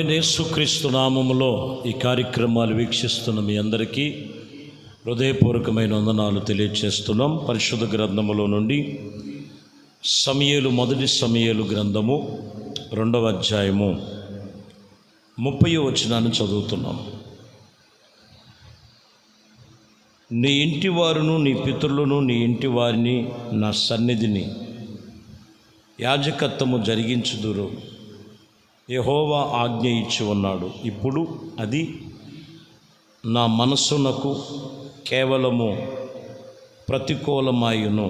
ప్రభువైన యేసుక్రీస్తు నామములో ఈ కార్యక్రమాలు వీక్షిస్తున్న మీ అందరికీ హృదయపూర్వకమైన వందనాలు తెలియజేస్తున్నాం. పరిశుద్ధ గ్రంథములో నుండి మొదటి సమూయేలు గ్రంథము 2వ అధ్యాయము 30వ వచనాన్ని చదువుతున్నాం. నీ ఇంటి వారును నీ పితరులను నీ ఇంటి వారిని నా సన్నిధిని యాజకత్వము జరిగించుదురు యెహోవా ఆజ్ఞ ఇచ్చి ఉన్నాడు. ఇప్పుడు అది నా మనస్సునకు కేవలము ప్రతికూలమాయును.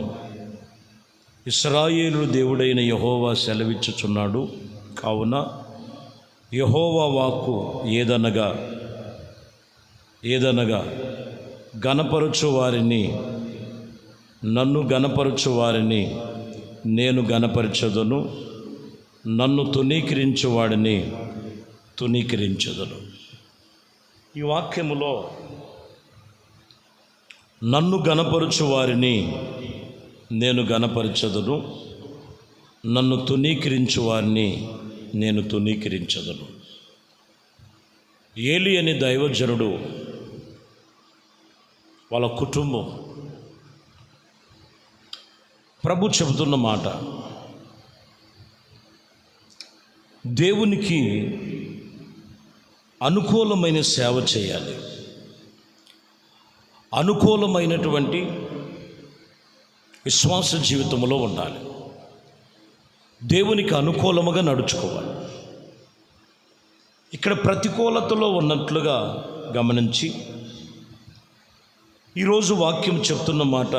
ఇశ్రాయేలు దేవుడైన యెహోవా సెలవిచ్చుచున్నాడు. కావున యెహోవా వాక్కు ఏదనగా గణపరచు వారిని నన్ను గణపరచు వారిని నేను గణపరచదును, నన్ను తునీకరించు వాడిని తునీకరించదును. ఈ వాక్యములో నన్ను గణపరచు వారిని నేను గణపరచదును, నన్ను తునీకరించు వారిని నేను తునీకరించదును. ఏలి అనే దైవజనుడు వాళ్ళ కుటుంబం ప్రభు చెబుతున్న మాట, దేవునికి అనుకూలమైన సేవ చేయాలి, అనుకూలమైనటువంటి విశ్వాస జీవితంలో ఉండాలి, దేవునికి అనుకూలముగా నడుచుకోవాలి. ఇక్కడ ప్రతికూలతలో ఉన్నట్లుగా గమనించి ఈరోజు వాక్యం చెప్తున్న మాట,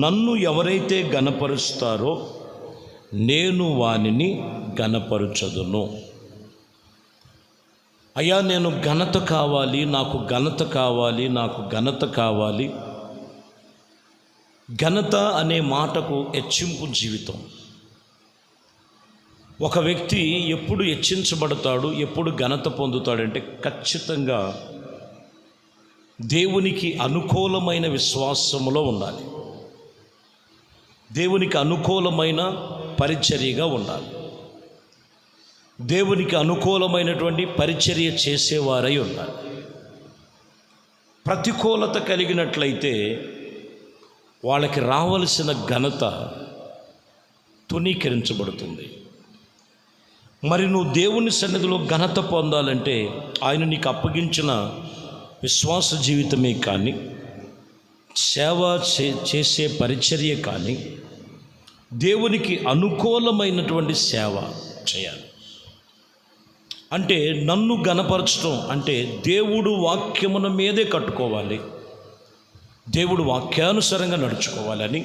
నన్ను ఎవరైతే గణపరుస్తారో నేను వానిని గణపరచదును. అయ్యా, నేను ఘనత కావాలి, నాకు ఘనత కావాలి, నాకు ఘనత కావాలి. ఘనత అనే మాటకు హెచ్చింపు జీవితం. ఒక వ్యక్తి ఎప్పుడు హెచ్చించబడతాడు, ఎప్పుడు ఘనత పొందుతాడంటే ఖచ్చితంగా దేవునికి అనుకూలమైన విశ్వాసములో ఉండాలి, దేవునికి అనుకూలమైన పరిచర్యగా ఉండాలి, దేవునికి అనుకూలమైనటువంటి పరిచర్య చేసేవారై ఉండాలి. ప్రతికూలత కలిగినట్లయితే వాళ్ళకి రావలసిన ఘనత తునీకరించబడుతుంది. మరి నువ్వు దేవుని సన్నిధిలో ఘనత పొందాలంటే ఆయన నీకు అప్పగించిన విశ్వాస జీవితమే కానీ, సేవ చేసే పరిచర్య కానీ, దేవునికి అనుకూలమైనటువంటి సేవ చేయాలి. అంటే నన్ను గణపరచడం అంటే దేవుడు వాక్యమున మీదే కట్టుకోవాలి, దేవుడు వాక్యానుసారంగా నడుచుకోవాలని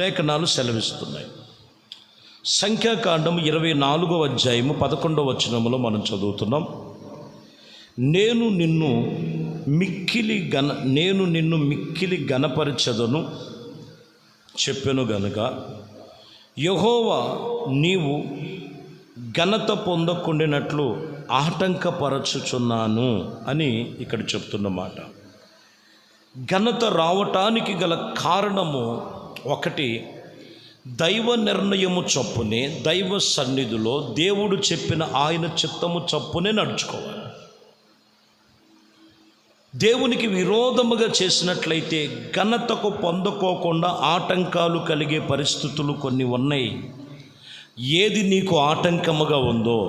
లేఖనాలు సెలవిస్తున్నాయి. సంఖ్యాకాండం 24వ అధ్యాయము 11వ వచనములో మనం చదువుతున్నాం. నేను నిన్ను మిక్కిలి గణపరచదను చెప్పెను గనుక యెహోవా నీవు ఘనత పొందకుండినట్లు ఆటంకపరచుచున్నాను అని ఇక్కడ చెప్తున్నమాట. ఘనత రావటానికి గల కారణము ఒకటి, దైవ నిర్ణయము చొప్పునే దైవ సన్నిధిలో దేవుడు చెప్పిన ఆయన చిత్తము చొప్పునే నడుచుకోవాలి. దేవునికి విరోధముగా చేసినట్లయితే ఘనతకు పొందుకోకుండా ఆటంకాలు కలిగే పరిస్థితులు కొన్ని ఉన్నాయి. ఏది నీకు ఆటంకముగా ఉందో,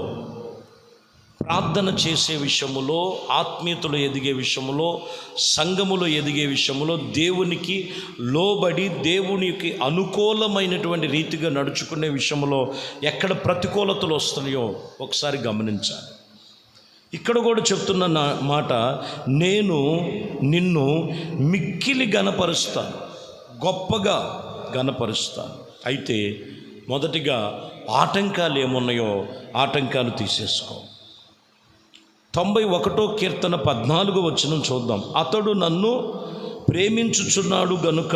ప్రార్థన చేసే విషయములో, ఆత్మీయతలో ఎదిగే విషయములో, సంఘములో ఎదిగే విషయములో, దేవునికి లోబడి దేవునికి అనుకూలమైనటువంటి రీతిగా నడుచుకునే విషయంలో ఎక్కడ ప్రతికూలతలు వస్తున్నాయో ఒకసారి గమనించాలి. ఇక్కడ కూడా చెప్తున్న మాట, నేను నిన్ను మిక్కిలి గణపరుస్తాను, గొప్పగా గణపరుస్తాను. అయితే మొదటిగా ఆటంకాలు ఏమున్నాయో ఆటంకాలు తీసేసుకో. 91వ కీర్తన 14వ వచనం చూద్దాం. అతడు నన్ను ప్రేమించుచున్నాడు గనుక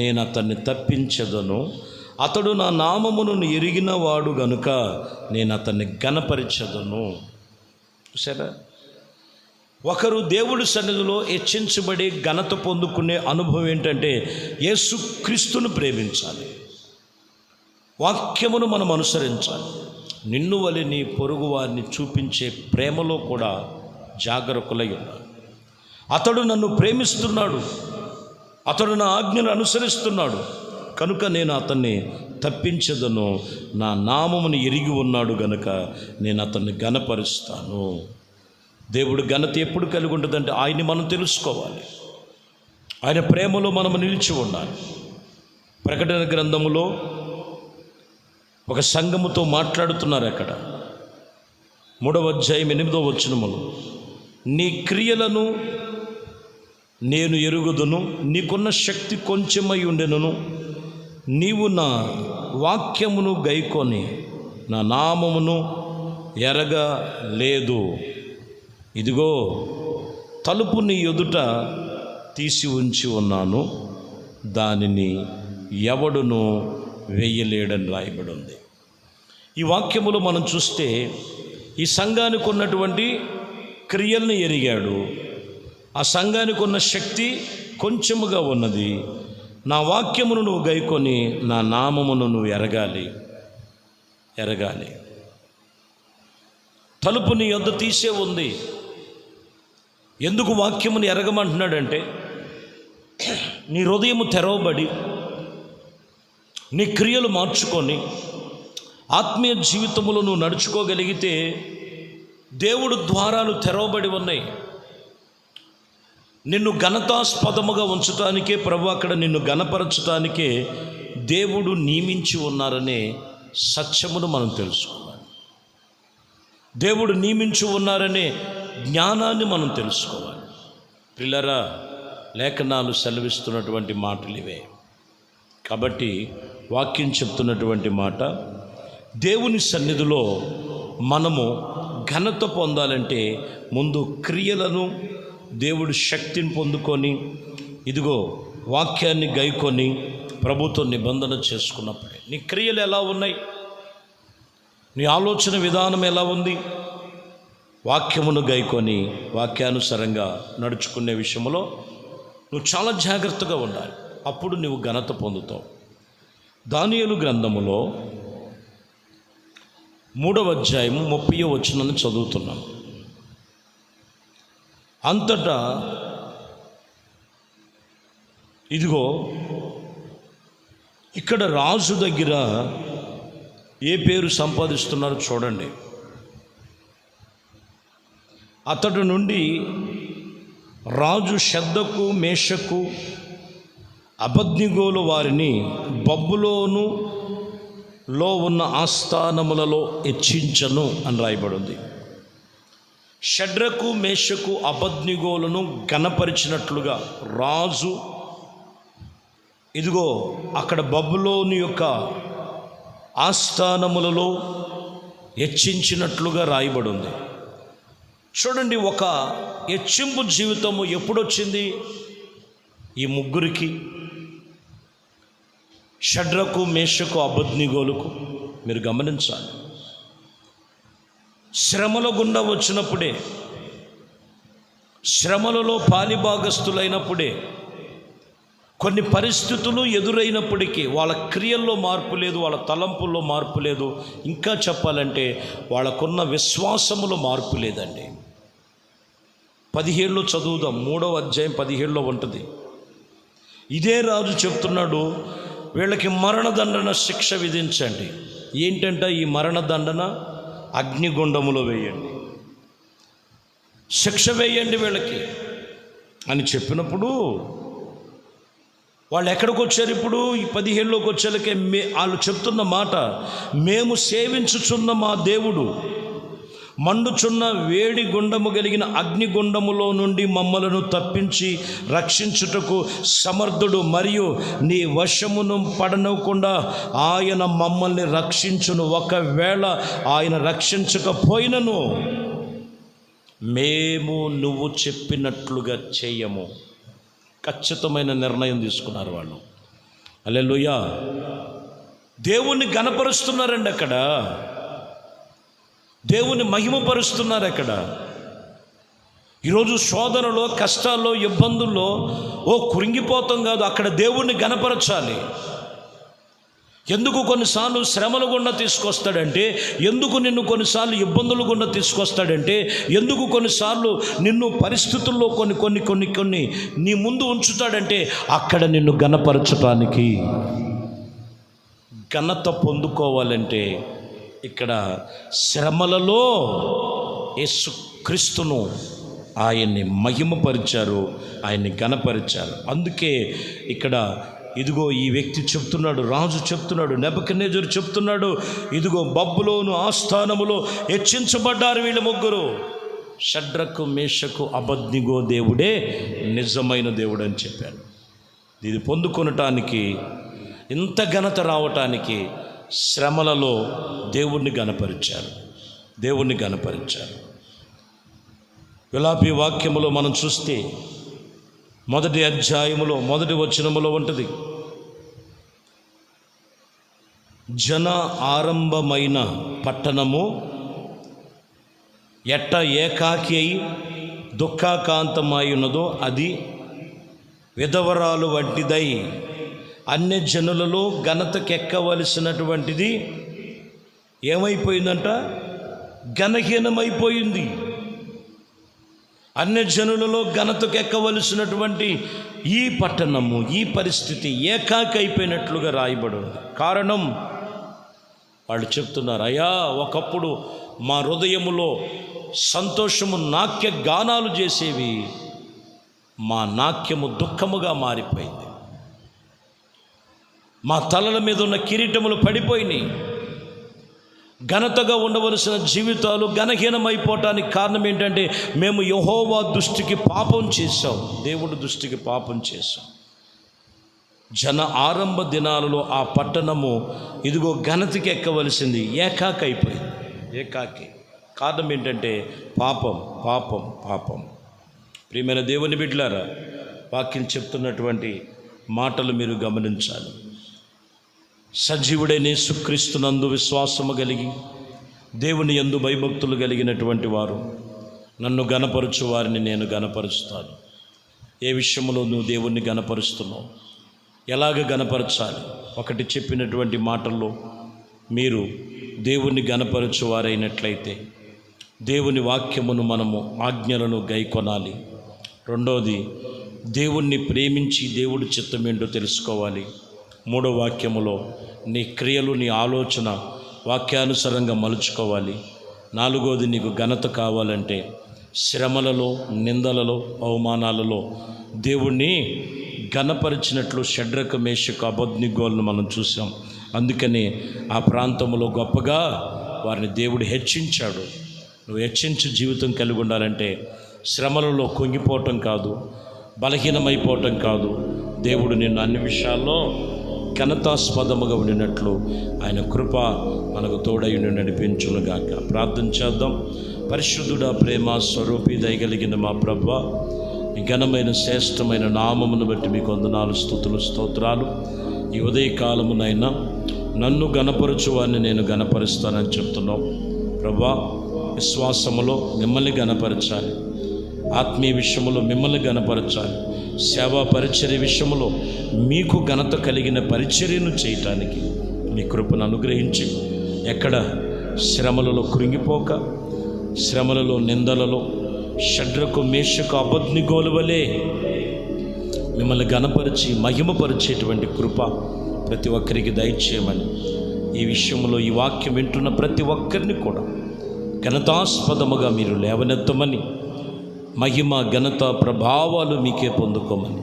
నేను అతన్ని తప్పించదను, అతడు నా నామమును ఎరిగిన వాడు గనుక నేను అతన్ని గణపరచదను. సరే, ఒకరు దేవుడి సన్నిధిలో హెచ్చించబడి ఘనత పొందుకునే అనుభవం ఏంటంటే యేసుక్రీస్తును ప్రేమించాలి, వాక్యమును మనం అనుసరించాలి, నిన్ను వలె నీ పొరుగు వారిని చూపించే ప్రేమలో కూడా జాగరూకులై ఉన్నారు. అతడు నన్ను ప్రేమిస్తున్నాడు, అతడు నా ఆజ్ఞను అనుసరిస్తున్నాడు, కనుక నేను అతన్ని తప్పించదను. నా నామమును ఎరిగి ఉన్నాడు గనుక నేను అతన్ని ఘనపరుస్తాను. దేవుడు ఘనత ఎప్పుడు కలిగి ఉంటుందంటే ఆయన్ని మనం తెలుసుకోవాలి, ఆయన ప్రేమలో మనము నిలిచి ఉండాలి. ప్రకటన గ్రంథములో ఒక సంఘముతో మాట్లాడుతున్నారు. అక్కడ 3వ అధ్యాయం 8వ వచనములో, నీ క్రియలను నేను ఎరుగుదును, నీకున్న శక్తి కొంచెమై ఉండెను, నీవు నా వాక్యమును గైకొని నా నామమును ఎరగలేదు. ఇదిగో తలుపు నీ ఎదుట తీసి ఉంచి ఉన్నాను, దానిని ఎవడును వేయలేడని రాయబడి ఉంది. ఈ వాక్యములో మనం చూస్తే ఈ సంఘానికి ఉన్నటువంటి క్రియలను ఎరిగాడు, ఆ సంఘానికి ఉన్న శక్తి కొంచెముగా ఉన్నది. నా వాక్యమును నువ్వు గైకొని నా నామమును నువ్వు ఎరగాలి. తలుపు నీ యొద్ద తీసే ఉంది. ఎందుకు వాక్యమును ఎరగమంటున్నాడంటే, నీ హృదయము తెరవబడి నీ క్రియలు మార్చుకొని ఆత్మీయ జీవితంలో నువ్వు నడుచుకోగలిగితే దేవుడు ద్వారాలు తెరవబడి ఉన్నాయి. నిన్ను ఘనతాస్పదముగా ఉంచటానికే ప్రభు అక్కడ నిన్ను ఘనపరచటానికే దేవుడు నియమించి ఉన్నారనే సత్యమును మనం తెలుసుకోవాలి. దేవుడు నియమించి ఉన్నారనే జ్ఞానాన్ని మనం తెలుసుకోవాలి. పిల్లరా, లేఖనాలు సెలవిస్తున్నటువంటి మాటలు ఇవే. కాబట్టి వాక్యం చెప్తున్నటువంటి మాట, దేవుని సన్నిధిలో మనము ఘనత పొందాలంటే ముందు క్రియలను, దేవుడు శక్తిని పొందుకొని, ఇదిగో వాక్యాన్ని గైకొని ప్రభుతో నిబంధన చేసుకున్నప్పుడే. నీ క్రియలు ఎలా ఉన్నాయి, నీ ఆలోచన విధానం ఎలా ఉంది, వాక్యమును గైకొని వాక్యానుసారంగా నడుచుకునే విషయంలో నువ్వు చాలా జాగ్రత్తగా ఉండాలి. అప్పుడు నువ్వు ఘనత పొందుతావు. దానియేలు గ్రంథములో 3వ అధ్యాయం 30వ వచనాన్ని చదువుతున్నాను. అంతటా ఇదిగో ఇక్కడ రాజు దగ్గర ఏ పేరు సంపాదిస్తున్నారో చూడండి. అతడు నుండి రాజు షద్దకు, మేషకు, అబద్నిగోలు వారిని బబులోనులో ఉన్న ఆస్థానములలో హెచ్చించను అని రాయబడింది. షడ్రకు, మేషకు, అబద్నిగోలను ఘనపరిచినట్లుగా రాజు ఇదిగో అక్కడ బబులోను యొక్క ఆస్థానములలో హెచ్చించినట్లుగా రాయబడి ఉంది. చూడండి, ఒక హెచ్చింపు జీవితము ఎప్పుడొచ్చింది ఈ ముగ్గురికి, షడ్రకు, మేషకు, అబద్నిగోలకు? మీరు గమనించాలి. శ్రమల గుండా వచ్చినప్పుడే, శ్రమలలో పాలిభాగస్తులైనప్పుడే, కొన్ని పరిస్థితులు ఎదురైనప్పటికీ వాళ్ళ క్రియల్లో మార్పు లేదు, వాళ్ళ తలంపుల్లో మార్పు లేదు, ఇంకా చెప్పాలంటే వాళ్ళకున్న విశ్వాసములో మార్పు లేదండి. 17లో చదువుదాం, 3వ అధ్యాయం 17లో ఉంటుంది. ఇదే రాజు చెప్తున్నాడు, వీళ్ళకి మరణదండన శిక్ష విధించండి. ఏంటంటే ఈ మరణదండన అగ్నిగుండములో వేయండి, శిక్ష వేయండి వీళ్ళకి అని చెప్పినప్పుడు వాళ్ళు ఎక్కడికి వచ్చారు? ఇప్పుడు ఈ 17లోకి వచ్చేలకే వాళ్ళు చెప్తున్న మాట, మేము సేవించుచున్న మా దేవుడు మండుచున్న వేడి గుండము కలిగిన అగ్నిగుండములో నుండి మమ్మలను తప్పించి రక్షించుటకు సమర్థుడు, మరియు నీ వశమును పడనకుండా ఆయన మమ్మల్ని రక్షించును. ఒకవేళ ఆయన రక్షించకపోయినను మేము నువ్వు చెప్పినట్లుగా చేయము. ఖచ్చితమైన నిర్ణయం తీసుకున్నారు వాళ్ళు. హల్లెలూయా. దేవుణ్ణి ఘనపరుస్తున్నారండి అక్కడ, దేవుని మహిమపరుస్తున్నారు అక్కడ. ఈరోజు శోధనలో, కష్టాల్లో, ఇబ్బందుల్లో కృంగిపోతాం కాదు, అక్కడ దేవుణ్ణి ఘనపరచాలి. ఎందుకు కొన్నిసార్లు శ్రమల గుండా తీసుకొస్తాడంటే, ఎందుకు నిన్ను కొన్నిసార్లు ఇబ్బందుల గుండా తీసుకొస్తాడంటే, ఎందుకు కొన్నిసార్లు నిన్ను పరిస్థితుల్లో కొన్ని నీ ముందు ఉంచుతాడంటే, అక్కడ నిన్ను ఘనపరచటానికి. ఘనత పొందుకోవాలంటే ఇక్కడ శ్రమలలో యేసుక్రీస్తును ఆయన్ని మహిమపరిచారు, ఆయన్ని ఘనపరిచారు. అందుకే ఇక్కడ ఇదిగో ఈ వ్యక్తి చెప్తున్నాడు, రాజు చెప్తున్నాడు, నెబుకద్నెజరు చెప్తున్నాడు, ఇదిగో బబులోను ఆస్థానములో హెచ్చించబడ్డారు వీళ్ళ ముగ్గురు. షడ్రకు, మేషకు, అబద్నిగో దేవుడే నిజమైన దేవుడు అని చెప్పారు. ఇది పొందుకొనటానికి, ఇంత ఘనత రావటానికి శ్రమలలో దేవుణ్ణి ఘనపరిచారు, దేవుణ్ణి ఘనపరిచారు. విలాపి వాక్యములో మనం చూస్తే మొదటి అధ్యాయములో మొదటి వచనములో ఉంటుంది, జన ఆరంభమైన పట్టణము ఎట్ట ఏకాకి అయి దుఃఖాకాంతమై ఉన్నదో అది విధవరాలు వంటిదై అన్య జనులలో ఘనతకెక్కవలసినటువంటిది ఏమైపోయిందంట? ఘనహీనమైపోయింది. అన్య జనులలో ఘనతకు ఎక్కవలసినటువంటి ఈ పట్టణము, ఈ పరిస్థితి ఏకాకి అయిపోయినట్లుగా రాయబడి ఉంది. కారణం వాళ్ళు చెప్తున్నారు, అయ్యా ఒకప్పుడు మా హృదయములో సంతోషము నాట్య గానాలు చేసేవి, మా నాట్యము దుఃఖముగా మారిపోయింది, మా తలల మీద ఉన్న కిరీటములు పడిపోయినాయి. ఘనతగా ఉండవలసిన జీవితాలు ఘనహీనమైపోవటానికి కారణం ఏంటంటే, మేము యెహోవా దృష్టికి పాపం చేశాం, దేవుడి దృష్టికి పాపం చేశాం. జన ఆరంభ దినాలలో ఆ పట్టణము ఇదిగో ఘనతకి ఎక్కవలసింది ఏకాకి అయిపోయింది. ఏకాకి కారణం ఏంటంటే పాపం, పాపం, పాపం. ప్రియమైన దేవుని బిడ్డలారా, వాక్యం చెప్తున్నటువంటి మాటలు మీరు గమనించాలి. సజీవుడైన యేసుక్రీస్తునందు విశ్వాసము కలిగి దేవుని యందు భయభక్తులు కలిగినటువంటి వారు, నన్ను ఘనపరచు వారిని నేను ఘనపరుస్తాను. ఏ విషయంలో నువ్వు దేవుణ్ణి ఘనపరుస్తున్నావు, ఎలాగ ఘనపరచాలి? ఒకటి చెప్పినటువంటి మాటల్లో మీరు దేవుణ్ణి ఘనపరచు వారైనట్లయితే దేవుని వాక్యమును మనము ఆజ్ఞలను గైకొనాలి. రెండవది, దేవుణ్ణి ప్రేమించి దేవుడి చిత్తం ఏంటో తెలుసుకోవాలి. మూడో వాక్యములో నీ క్రియలు, నీ ఆలోచన వాక్యానుసారంగా మలుచుకోవాలి. నాలుగోది, నీకు ఘనత కావాలంటే శ్రమలలో, నిందలలో, అవమానాలలో దేవుణ్ణి ఘనపరిచినట్లు షడ్రకు, మేషకు, అబద్నిగోలను మనం చూసాం. అందుకని ఆ ప్రాంతంలో గొప్పగా వారిని దేవుడు హెచ్చించాడు. నువ్వు హెచ్చించు జీవితం కలిగి ఉండాలంటే శ్రమలలో కుంగిపోవటం కాదు, బలహీనమైపోవటం కాదు, దేవుడు నిన్ను అన్ని విషయాల్లో ఘనతాస్పదముగా ఉండినట్లు ఆయన కృప మనకు తోడై నడిపించునుగాక. ప్రార్థన చేద్దాం. పరిశుద్ధుడా, ప్రేమ స్వరూపి, దయగలిగిన మా ప్రభువా, మీ ఘనమైన శ్రేష్టమైన నామమును బట్టి మీకు వందనాలు, స్తుతులు, స్తోత్రాలు. ఈ ఉదయకాలమునైనా నన్ను ఘనపరచు వారిని నేను ఘనపరుస్తానని చెప్తున్నాం ప్రభువా. విశ్వాసములో మిమ్మల్ని ఘనపరచాలి, ఆత్మీయ విషయములో మిమ్మల్ని ఘనపరచాలి, సేవా పరిచర్య విషయంలో మీకు ఘనత కలిగిన పరిచర్యను చేయటానికి మీ కృపను అనుగ్రహించి, ఎక్కడ శ్రమలలో కృంగిపోక, శ్రమలలో, నిందలలో షడ్రకు, మేషకు, అబద్నిగోలు వలె మిమ్మల్ని ఘనపరిచి మహిమపరిచేటువంటి కృప ప్రతి ఒక్కరికి దయచేయమని, ఈ విషయంలో ఈ వాక్యం వింటున్న ప్రతి ఒక్కరిని కూడా ఘనతాస్పదముగా మీరు లేవనెత్తమని, మహిమ, ఘనత, ప్రభావాలు మీకే పొందుకోమని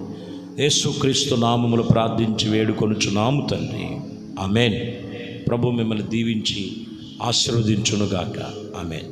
యేసుక్రీస్తు నామములు ప్రార్థించి వేడుకొనుచున్నాము తండ్రి. ఆమేన్. ప్రభు మిమ్మల్ని దీవించి ఆశీర్వదించునుగాక. ఆమేన్.